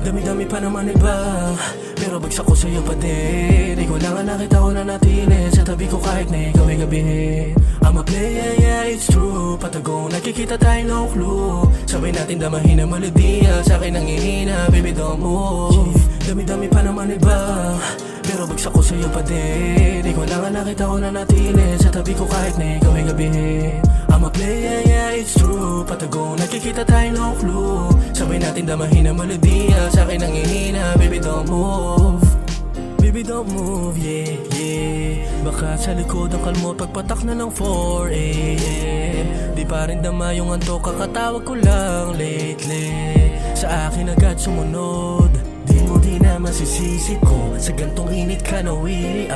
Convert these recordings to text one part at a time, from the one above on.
Dami-dami pa naman iba, pero bagsak ko sa'yo pa din. Ikaw lang ang nakita ko na natili sa tabi ko kahit na ikaw ay gabihin. I'm a player, yeah, it's true. Patago, nakikita tayo, no clue. Sabay natin damahin ang melodiya, sa'kin ang ihina, baby don't move. Dami-dami pa naman iba, pero bagsak ko sa'yo pa din. Ikaw lang ang nakita ko na natili sa tabi ko kahit na ikaw ay gabihin. I'm a player, yeah, it's true. Patago, nakikita tayo, no clue. Sabay natin damahin ang melodiya, sa'kin ang ihina, baby don't move. Baby don't move, yeah, yeah. Baka sa likod ang kalmo pagpatak na ng 4 AM. Di pa rin dama yung antok, kakatawag ko lang lately. Sa akin agad sumunod, di mo di na masisisi ko. Sa gantong init ka nawiri,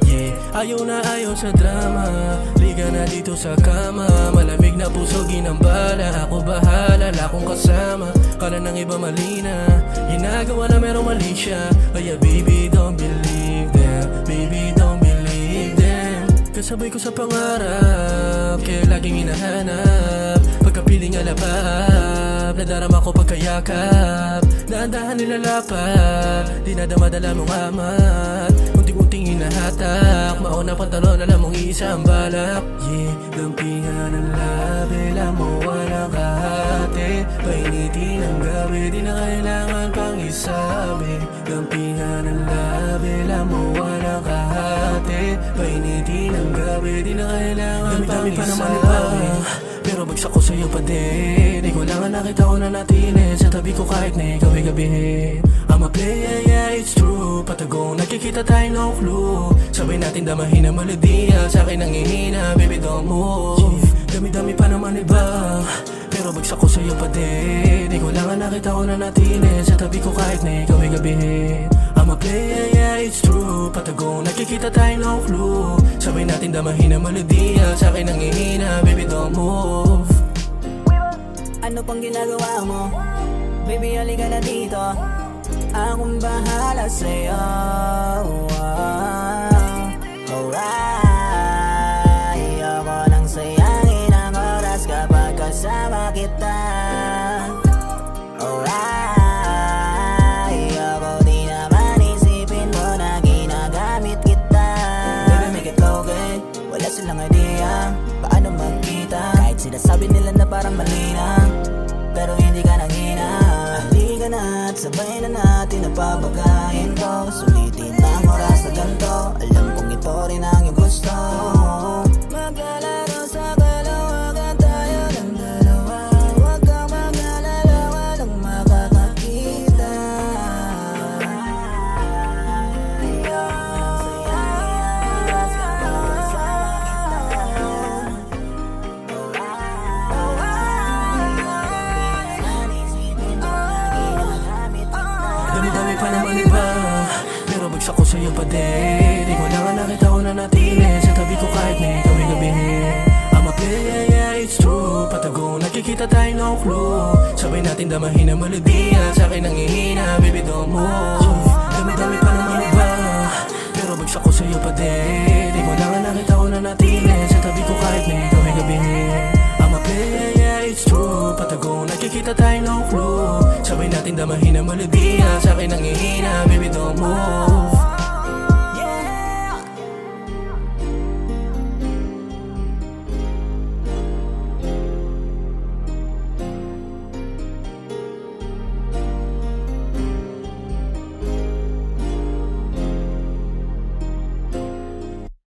yeah. Ayaw na ayaw sa drama, liga na dito sa kama. Malamig na puso ginambala, ako bahala, lakong kasama. Kala ng iba mali na, ginagawa na merong mali siya. Kaya baby don't believe them, baby don't believe them. Kasabay ko sa pangarap, kaya laging hinahanap. Pagkapiling alabab, nadarama ko pagkayakap. Dahan-dahan nilalapad, di na damadala mong amat. Unting-unting hinahatak, mauna pantalon, alam mong isa ang balak. Yeah, lampihan ng labi, alam mo walang kahati. Painitin ang gabi, di na kailangan pang isabi. Lampihan ng labi, alam mo walang kahati. Painitin ang gabi, di na kailangan pang isabi. Pero bagsak ko sa'yo pa din. Ikaw lang ang nakita ko na natili sa tabi ko kahit na ikaw ay gabihin. I'm a player, yeah, it's true. Patago, nakikita tayo, no clue. Sabay natin damahin ang melodiya, sa'kin ang ihina, baby don't move. Dami-dami pa naman iba, pero bagsak ko sa'yo pa din. Ikaw lang ang nakita ko na natili sa tabi ko kahit na ikaw ay gabihin. I'm a player, yeah, it's true. Patago, nakikita tayo, no clue. Sabay natin damahin ang melodiya, sa'kin ang ihina, baby don't move. Ano pang ginagawa mo? Baby, halika na dito, akong bahala sa'yo. Alright, ayoko nang sayangin ang oras kapag kasama kita. Alright, ayoko di naman isipin mo na ginagamit kita. Baby, make it okay, wala silang idea paano magkita. Kahit sinasabi nila na parang mali na, pero hindi ka nanghina. Halika na at sabay na natin napapagayin ko. Sulitin ang oras na ganito, alam kong ito rin ang iyong gusto. Maglalaro sa kalawakan tayo ng dalawa. Huwag kang mag-alala, walang makakakita. Dami-dami pa naman iba, pero bagsak ko sa'yo pa din. Ikaw lang ang nakita ko na natili sa tabi ko kahit na ikaw ay gabihin. I'm a player, yeah, it's true. Patago, nakikita tayo, no clue. Sabay natin damahin ang melodiya, sa'kin ang ihina, baby don't move. Dami-dami pa naman iba, pero bagsak ko sa'yo pa din. Ikaw lang ang nakita ko na natili sa tabi ko kahit na ikaw ay gabihin. I'm a player, yeah, it's true. Patago, nakikita tayo, no clue. Sabay natin damahin ang melodiya, sa'kin ang ihina, baby don't move.